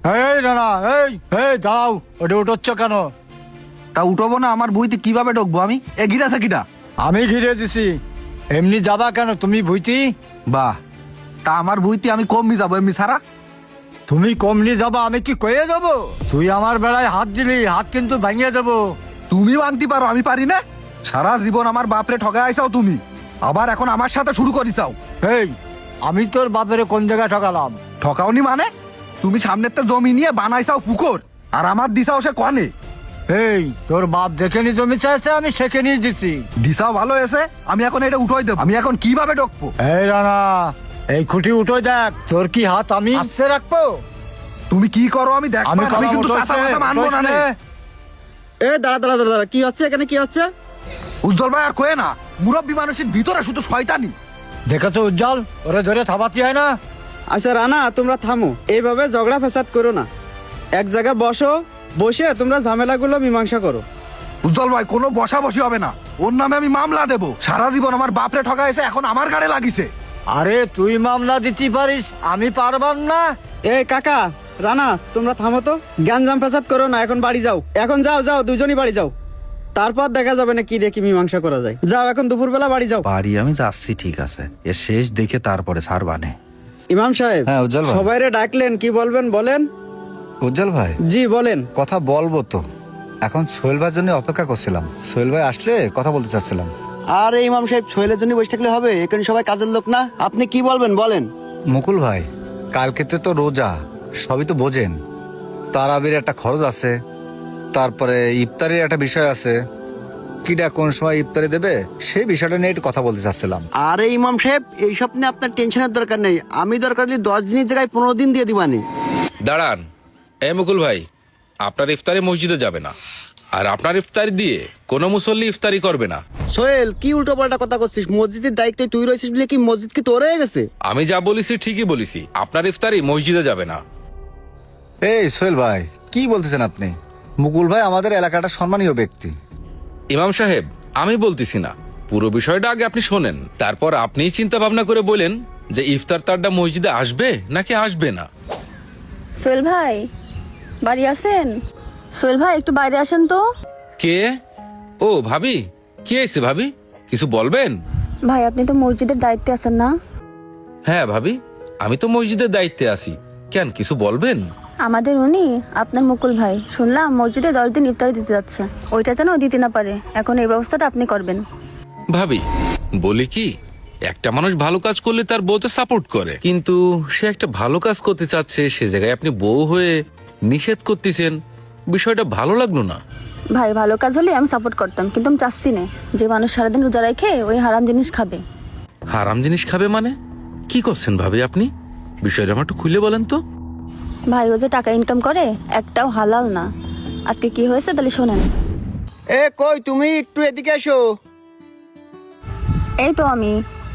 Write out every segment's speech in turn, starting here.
এই না না, এই এই দাও, ওটা উঠোচ্ছ কেন? তা উঠবো না? আমার বুইতে কিভাবে ঢুকবো আমি? এ গিরাছে কিটা? আমি ঘিরে দিছি। এমনি যাবা কেন তুমি ভুইতি? বাহ, তা আমার বুইতে আমি কমই যাবো এমনি ছাড়া? তুমি কমনি যাবা, আমি কি কয়ে দেবো? তুই আমার বেলায় হাত দিলি, হাত কিন্তু ভাঙিয়ে দেবো। তুমি ভাঙতে পারো, আমি পারি না? সারা জীবন আমার বাপরে ঠগায় আইসাও তুমি, আবার এখন আমার সাথে শুরু করিসাও। এই, আমি তোর বাপের কোন জায়গায় ঠকালাম? ঠকাওনি মানে? তুমি সামনের তো জমি নিয়ে বানাইসাও পুকুর, আর আমার দিশাও সে কনে। এই, তোর বাপ যেখানে জমি চাইছে আমি সেখানেই দিছি। দিশাও ভালো এসে, আমি এখন এটা উঠোই দেবো। আমি এখন কিভাবে ঢুকবো? এই রানা, এই খুঁটি উঠো দেখ, তোর কি হাত আমি আস্তে রাখবো? তুমি কি করো আমি দেখবো, আমি কিন্তু চাচা মাচা মানবো না নে। এ দাঁড়া দাঁড়া দাঁড়া দাঁড়া, কি হচ্ছে এখানে, কি হচ্ছে? উজ্জ্বল ভাই আর কয়ে না, মুরব্বী মানুষের ভিতরে শুধু শয়তানি। দেখেছো উজ্জ্বল, ওরে ধরে থাবাতি হয় না? আচ্ছা রানা, তোমরা থামো, এইভাবে ঝগড়া ফেসাদ করো না। এক জায়গায় বসো, বসে তোমরা ঝামেলাগুলো মীমাংসা করো। উজ্জ্বল ভাই, কোনো বসাবসি হবে না, ওর নামে আমি মামলা দেবো। সারা জীবন আমার বাপরে ঠকাইছে, এখন আমার গাড়ে লাগিছে। আরে তুই মামলা দিতে পারিস, আমি পারবার না? এ কাকা, রানা, তোমরা থামো তো, জ্ঞানজাম ফেসাদ করো না, এখন বাড়ি যাও। এখন যাও যাও, দুজনই বাড়ি যাও, তারপর দেখা যাবে না কি দেখি মীমাংসা করা যায়। যাও, এখন দুপুরবেলা বাড়ি যাও। বাড়ি আমি যাচ্ছি, ঠিক আছে, এর শেষ দেখে তারপরে ছাড় বানে। ইমাম সাহেব, হ্যাঁ, উজ্জ্বল ভাই। সবাইরে ডাকলেন, কি বলবেন বলেন? উজ্জ্বল ভাই, জি বলেন। কথা বলবো তো, এখন সোহেল ভাইয়ের জন্য অপেক্ষা করছিলাম। সোহেল ভাই আসলে কথা বলতে চাচ্ছিলাম। আরে ইমাম সাহেব, সোহেলের জন্য বসে থাকলে হবে? এখানে সবাই কাজের লোক না? আপনি কি বলবেন বলেন। মুকুল ভাই, কালকে তো রোজা, সবই তো বোঝেন। তারাবির একটা খরচ আছে, তারপরে ইফতারির একটা বিষয় আছে। কিডা কোন সময় ইফতারি দেবে সেই বিষয়টা নিয়ে একটু কথা বলতে চাচ্ছিলাম। আরে ইমাম সাহেব, এইসব নিয়ে আপনার টেনশনের দরকার নেই। আমি দরকার হলে 10 দিনের জায়গায় 15 দিন দিয়ে দিবানি। দাঁড়ান, এ মুকুল ভাই, আপনার ইফতারি মসজিদে যাবে না, আর আপনার ইফতারি দিয়ে কোনো মুসল্লি ইফতারি করবে না। সোহেল, কি উল্টো পাল্টা কথা করছিস? মসজিদের দায়িত্বে তুই রয়েছিস বলে কি মসজিদ কি তোর হয়ে গেছে? আমি যা বলেছি ঠিকই বলেছি, আপনার ইফতারি মসজিদে যাবে না। এই সোহেল ভাই, কি বলতেছেন আপনি? মুকুল ভাই আমাদের এলাকাটা সম্মানীয় ব্যক্তি। ইমাম সাহেব, আমি বলতেছি না, পুরো বিষয়টা আগে আপনি শোনেন, তারপর আপনিই চিন্তা ভাবনা করে বলেন যে ইফতার তারটা মসজিদে আসবে নাকি আসবে না। সোহেল ভাই, বাড়ি আছেন? সোহেল ভাই, একটু বাইরে আসেন তো। কে? ও ভাবি, কি হয়েছে ভাবি, কিছু বলবেন? ভাই, আপনি তো মসজিদের দায়িত্বে আছেন না? হ্যাঁ ভাবি, আমি তো মসজিদের দায়িত্বে আছি, কেন কিছু বলবেন? আমাদের উনি আপনার মুকুল ভাই, শুনলাম মসজিদে 10 দিন ইফতারি দিতে যাচ্ছে, ওইটা যেন দিতে না পারে। এখন এই ব্যবস্থাটা আপনি করবেন। ভাবি বলি কি, একটা মানুষ ভালো কাজ করলে তার বউতে সাপোর্ট করে, কিন্তু সে একটা ভালো কাজ করতে চাচ্ছে, সে জায়গায় আপনি বউ হয়ে নিষেধ করতেছেন, বিষয়টা ভালো লাগলো না। ভাই, ভালো কাজ হলে আমি সাপোর্ট করতাম, কিন্তু আমি চাচ্ছি না যে মানুষ সারাদিন রোজা রেখে ওই হারাম জিনিস খাবে। হারাম জিনিস খাবে মানে কি করছেন ভাবি আপনি? বিষয়টা আমার একটু খুলে বলেন তো। ভাই, ও যে টাকা ইনকাম করে একটাও হালাল না। আজকে কি হয়েছে তাহলে শোনেন। এ কই তুমি, একটু এদিকে এসো। এই তো আমি।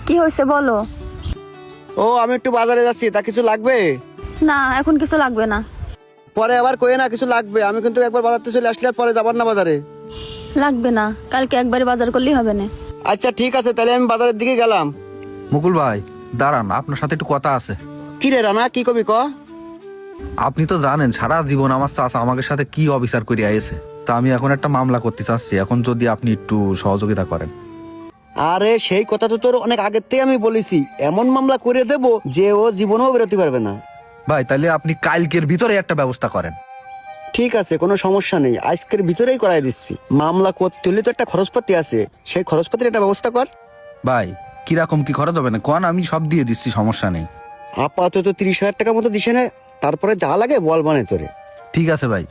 কি হয়েছে বলো? ও, আমি একটু বাজারে যাচ্ছি, তা কিছু লাগবে? না, এখন কিছু লাগবে না। পরে আবার কয়ে না কিছু লাগবে, আমি কিন্তু একবার বাজারতে চলে আসলে আর পরে যাবার না বাজারে। লাগবে না, কালকে একবারে বাজার করলেই হবে না। আচ্ছা ঠিক আছে, তাহলে আমি বাজারের দিকে গেলাম। মুকুল ভাই দাঁড়ান, আপনার সাথে একটু কথা আছে। কি রে রানা, কি কবি ক? আপনি তো জানেন সারা জীবন আমার চাচা আমাদের সাথে কি অবিচার করে আইছে, তা আমি এখন একটা মামলা করতে চাচ্ছি, এখন যদি আপনি একটু সহযোগিতা করেন। আরে সেই কথা তো তোর অনেক আগের থেকে আমি বলেছি, এমন মামলা করে দেব যে ও জীবনেও বেরোতে পারবে না। ভাই তাহলে আপনি কালকের ভিতরে একটা ব্যবস্থা করেন। ঠিক আছে, কোনো সমস্যা নেই, আজকের ভিতরেই করাই দিচ্ছি। মামলা করতে হলে তো একটা খরচপাতি আছে, সেই খরচপাতির একটা ব্যবস্থা কর। ভাই কিরকম কি খরচ হবে না কোন, আমি সব দিয়ে দিচ্ছি, সমস্যা নেই। আপাতত 30,000 টাকা মতো দিছে না, তারপরে যা লাগে বল মানে তোরে। ঠিক আছে ভাই,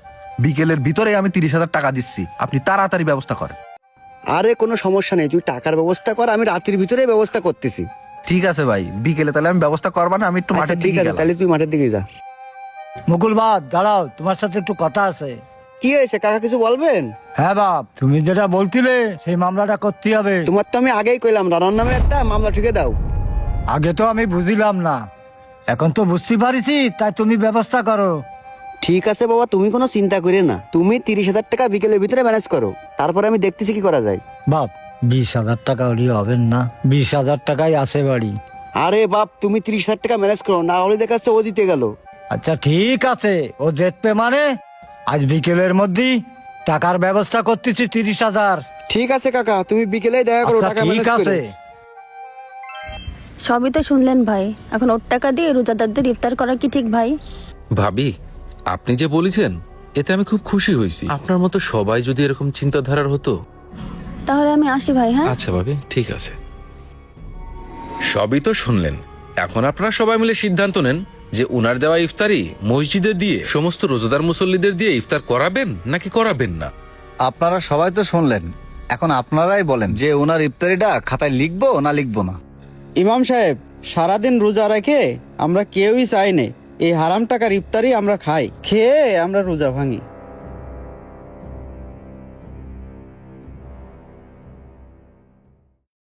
বিকেলের ভিতরে আমি 30,000 টাকা দিচ্ছি, আপনি তাড়াতাড়ি ব্যবস্থা করেন। আরে কোনো সমস্যা নেই, তুই টাকার ব্যবস্থা কর, আমি রাতের ভিতরে ব্যবস্থা করতেছি। ঠিক আছে ভাই, বিকেলে তাহলে আমি ব্যবস্থা করবা না, আমি একটু আচ্ছা, মাঠের ঠিক দিকে আছে, গেলাম। তাহলে তুই মাঠের দিকে যা। মুকুল বাপ দাঁড়াও, তোমার সাথে একটু কথা আছে। কি হয়েছে কাকা, কিছু বলবেন? হ্যাঁ বাপ, তুমি যেটা বলছিলে সেই মামলাটা করতে হবে। তোমার তো আমি আগেই কইলাম, রানার নামে একটা মামলা ঠুকে দাও। আগে তো আমি বুঝিলাম না, এখন তো বুঝতে পারিছি, তাই তুমি ব্যবস্থা করো। ঠিক আছে বাবা, তুমি কোনো চিন্তা করে না, তুমি 30,000 টাকা বিকেলের ভিতরে ম্যানেজ করো, তারপরে আমি দেখতেছি কি করা যায়। বাপ, 20,000 টাকা হলে হবেন না? 20,000 টাকাই আছে বাড়ি। আরে বাপ, তুমি 30,000 টাকা ম্যানেজ করো, না হলে দেখা যাচ্ছে ও জিতে গেল। আচ্ছা ঠিক আছে, ও জিতবে মানে আজ বিকেলের মধ্যেই টাকার ব্যবস্থা করতেছি 30,000। ঠিক আছে কাকা, তুমি বিকেলেই দেখা করো, আচ্ছা টাকা ঠিক ম্যানেজ আছে। করো। সবই তো শুনলেন ভাই, এখন ওর টাকা দিয়ে রোজাদারদের ইফতার করা কি ঠিক ভাই? ভাবি, আপনি যে বলেছেন এতে আমি খুব খুশি হয়েছি। আপনার মতো সবাই যদি এরকম চিন্তাধারার হতো। তাহলে আমি আসি ভাই। হ্যাঁ, আচ্ছা ভাবি, ঠিক আছে। সবই তো শুনলেন, এখন আপনারা সবাই মিলে সিদ্ধান্ত নেন যে উনার দেওয়া ইফতারি মসজিদে দিয়ে সমস্ত রোজাদার মুসল্লিদের দিয়ে ইফতার করাবেন নাকি করাবেন না। আপনারা সবাই তো শুনলেন, এখন আপনারাই বলেন যে ওনার ইফতারিটা খাতায় লিখবো না লিখবো না। ইমাম সাহেব, সারাদিন রোজা রেখে আমরা কেউই চাই না এই হারাম টাকার ইফতারি আমরা খাই, খেয়ে আমরা রোজা ভাঙি।